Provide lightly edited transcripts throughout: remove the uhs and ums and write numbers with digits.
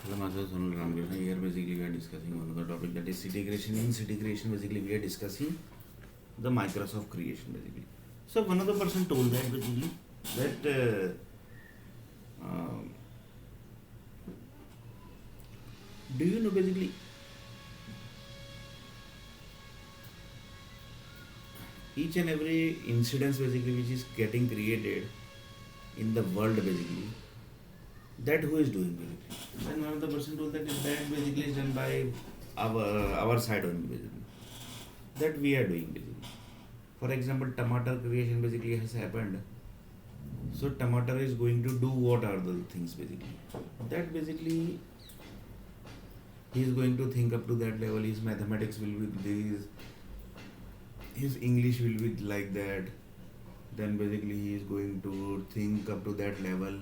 Hello, myself Sunil Ramkrishna. Here basically we are discussing one of the topic, that is city creation. In city creation, basically we are discussing the Microsoft creation basically. So one of the person told that basically that do you know basically each and every incident basically which is getting created in the world basically, that who is doing basically? Then one of the person told that basically is done by our side only basically. That we are doing basically. For example, tomato creation basically has happened. So tomato is going to do what are the things basically? That basically he is going to think up to that level. His mathematics will be this. His English will be like that. Then basically he is going to think up to that level.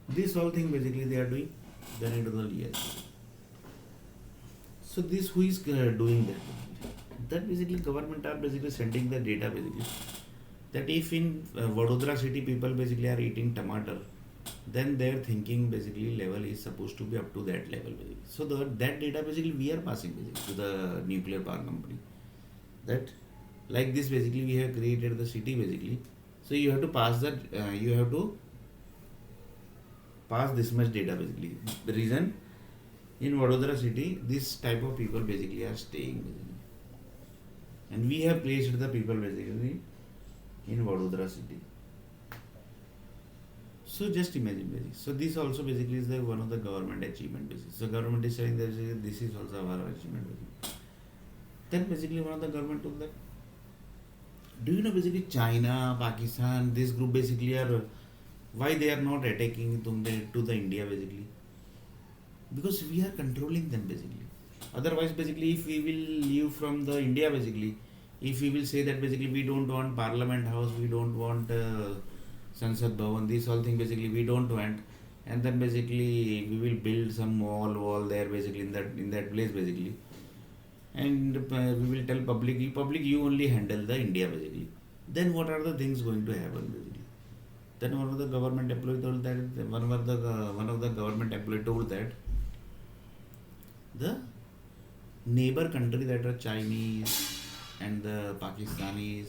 This whole thing basically they are doing. Then it will yes. So this who is doing that? That basically government are basically sending the data basically. That if in Vadodara city people basically are eating tomato, then their thinking basically level is supposed to be up to that level basically. So that data basically we are passing basically to the nuclear power company. That like this basically we have created the city basically. So you have to pass that. You have to pass this much data basically. The reason in Vadodara city this type of people basically are staying basically. And we have placed the people basically in Vadodara city. So just imagine basically. So this also basically is the one of the government achievement basically. So government is saying that this is also our achievement basically. Then basically one of the government told that. Do you know basically China, Pakistan, this group basically are why they are not attacking to the India basically? Because we are controlling them basically. Otherwise basically if we will leave from the India basically, if we will say that basically we don't want Parliament House, we don't want Sansad Bhavan, this whole thing basically we don't want, and then basically we will build some wall there basically in that place basically, and we will tell public you only handle the India basically. Then what are the things going to happen basically? Then one of the government employee told that one of the government employee told that the neighbor country that are Chinese and the Pakistanis,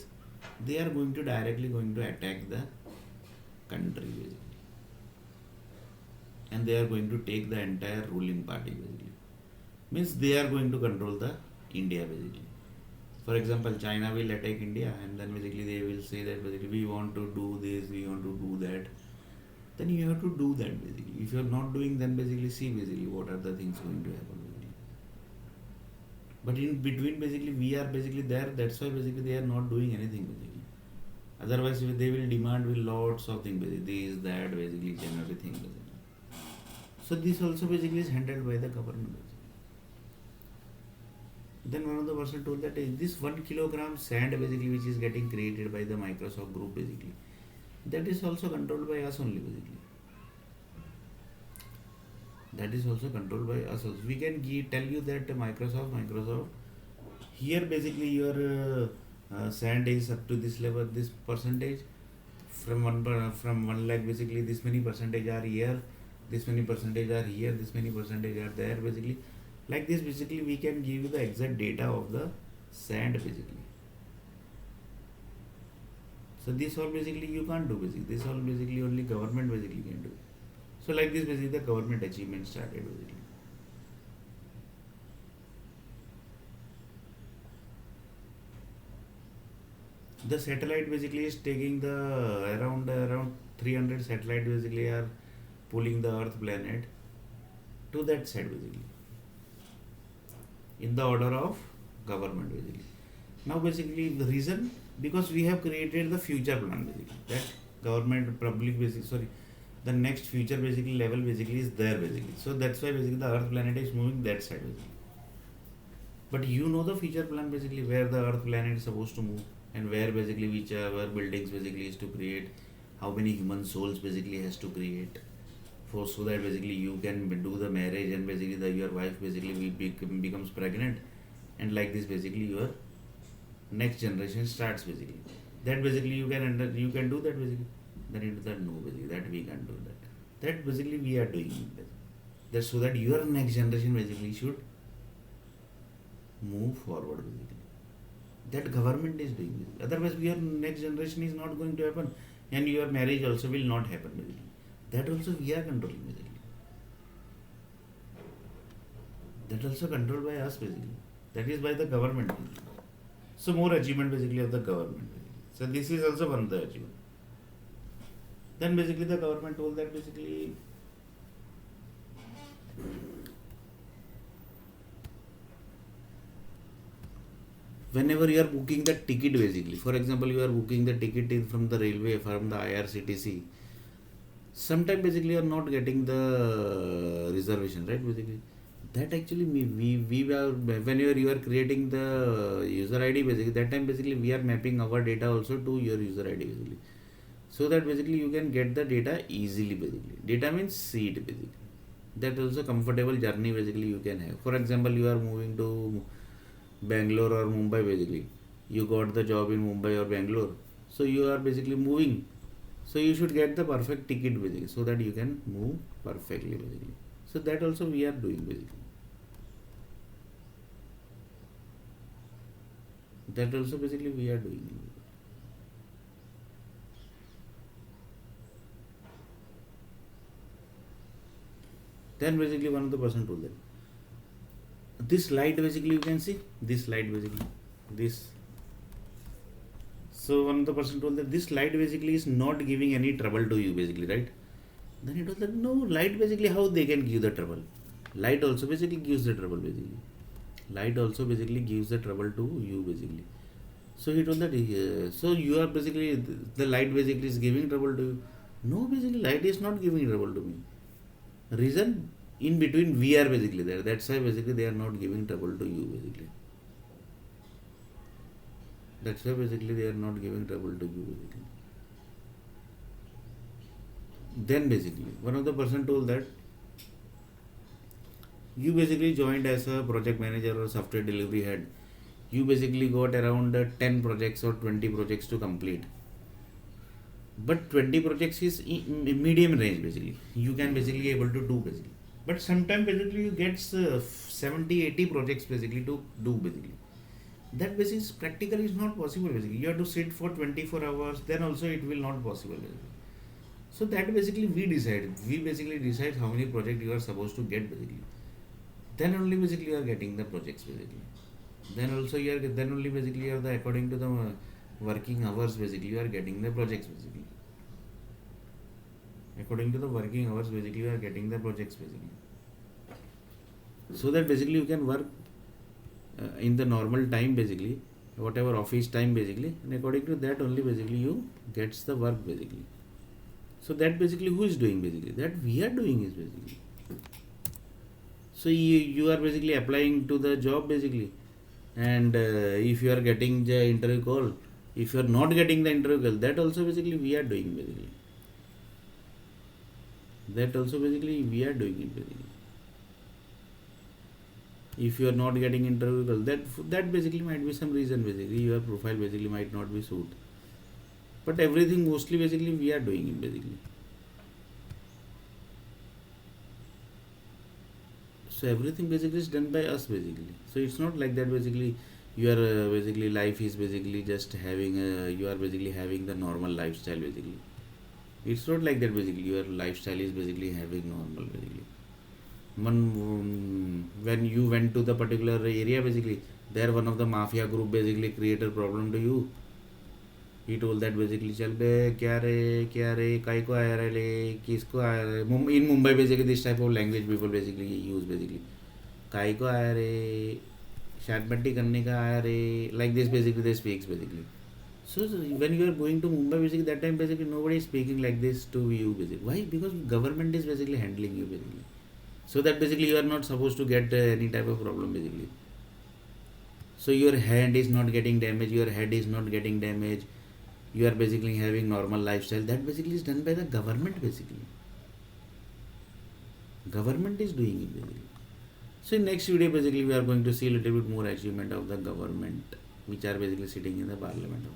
they are going to directly going to attack the country basically, and they are going to take the entire ruling party basically. Means they are going to control the India basically. For example, China will attack India, and then basically they will say that basically we want to do this, we want to do that. Then you have to do that basically. If you are not doing, then basically see basically what are the things going to happen basically. But in between basically we are basically there. That's why basically they are not doing anything basically. Otherwise they will demand with lots of things basically, this, that basically, each and everything basically. So this also basically is handled by the government basically. Then one of the person told that this 1 kilogram sand basically which is getting created by the Microsoft group basically, that is also controlled by us only basically. That is also controlled by us also. We can tell you that Microsoft, here basically your sand is up to this level, this percentage, from 1 lakh basically this many percentage are here, this many percentage are here, this many percentage are there basically. Like this basically we can give you the exact data of the sand basically. So this all basically you can't do basically. This all basically only government basically can do. So like this basically the government achievement started basically. The satellite basically is taking the around 300 satellite basically are pulling the Earth planet to that side basically, in the order of government basically. Now basically the reason, because we have created the future plan basically, that government public basically the next future basically level basically is there basically. So that's why basically the Earth planet is moving that side basically. But you know the future plan basically where the Earth planet is supposed to move, and where basically whichever buildings basically is to create, how many human souls basically has to create, for so that basically you can do the marriage, and basically your wife basically becomes pregnant, and like this basically your next generation starts basically. That basically you can do that basically. Then it is that no basically that we can do that. That basically we are doing it. That so that your next generation basically should move forward basically. That government is doing this. Otherwise, your next generation is not going to happen, and your marriage also will not happen basically. That also we are controlling basically. That also controlled by us basically. That is by the government basically. So more achievement basically of the government basically. So this is also one of the achievement. Then basically the government told that basically whenever you are booking the ticket basically, for example you are booking the ticket from the railway, from the IRCTC, sometimes basically you are not getting the reservation, right, basically. That actually we are, whenever you are creating the user ID basically, that time basically we are mapping our data also to your user ID basically, so that basically you can get the data easily basically. Data means seat basically. That also comfortable journey basically you can have. For example, you are moving to Bangalore or Mumbai basically. You got the job in Mumbai or Bangalore, so you are basically moving. So you should get the perfect ticket basically, so that you can move perfectly basically. So that also we are doing basically. That also basically we are doing. Then basically one of the person told that this light basically you can see this light basically this. So one of the person told that this light basically is not giving any trouble to you basically, right? Then he told that no, light basically how they can give the trouble. Light also basically gives the trouble basically. Light also basically gives the trouble to you basically. So he told that so you are basically the light basically is giving trouble to you. No, basically light is not giving trouble to me. Reason, in between we are basically there. That's why basically they are not giving trouble to you basically. That's why basically they are not giving trouble to you basically. Then basically one of the person told that you basically joined as a project manager or software delivery head. You basically got around 10 projects or 20 projects to complete. But 20 projects is in medium range basically. You can basically able to do basically. But sometimes basically you get 70-80 projects basically to do basically. That basis practically is not possible basically. You have to sit for 24 hours, then also it will not possible basically. So that basically we decide. We basically decide how many projects you are supposed to get basically. Then only basically you are getting the projects basically. Then also you are, then only basically you are the, according to the working hours basically you are getting the projects basically. According to the working hours basically you are getting the projects basically. So that basically you can work in the normal time basically, whatever office time basically, and according to that only basically you gets the work basically. So that basically who is doing basically? That we are doing is basically. So you are basically applying to the job basically, and if you are getting the interview call, if you are not getting the interview call, that also basically we are doing basically. That also basically we are doing it basically. If you are not getting interview call, that basically might be some reason basically. Your profile basically might not be suit. But everything mostly basically we are doing it basically. So everything basically is done by us basically. So it's not like that basically you are basically life is basically just having you are basically having the normal lifestyle basically. It's not like that basically. Your lifestyle is basically having normal basically. When you went to the particular area basically, there one of the mafia group basically created problem to you. He told that basically चल बे क्या रे काई को आया रे किसको आया रे. In Mumbai basically this type of language people basically use basically. काई को आया रे, शादपट्टी करने का आया रे, like this basically they speaks basically. So when you are going to Mumbai basically that time basically nobody is speaking like this to you basically. Why? Because government is basically handling you basically. So that basically you are not supposed to get any type of problem basically. So your hand is not getting damaged, your head is not getting damaged, you are basically having normal lifestyle. That basically is done by the government basically. Government is doing it basically. So in next video basically we are going to see a little bit more achievement of the government which are basically sitting in the parliament also.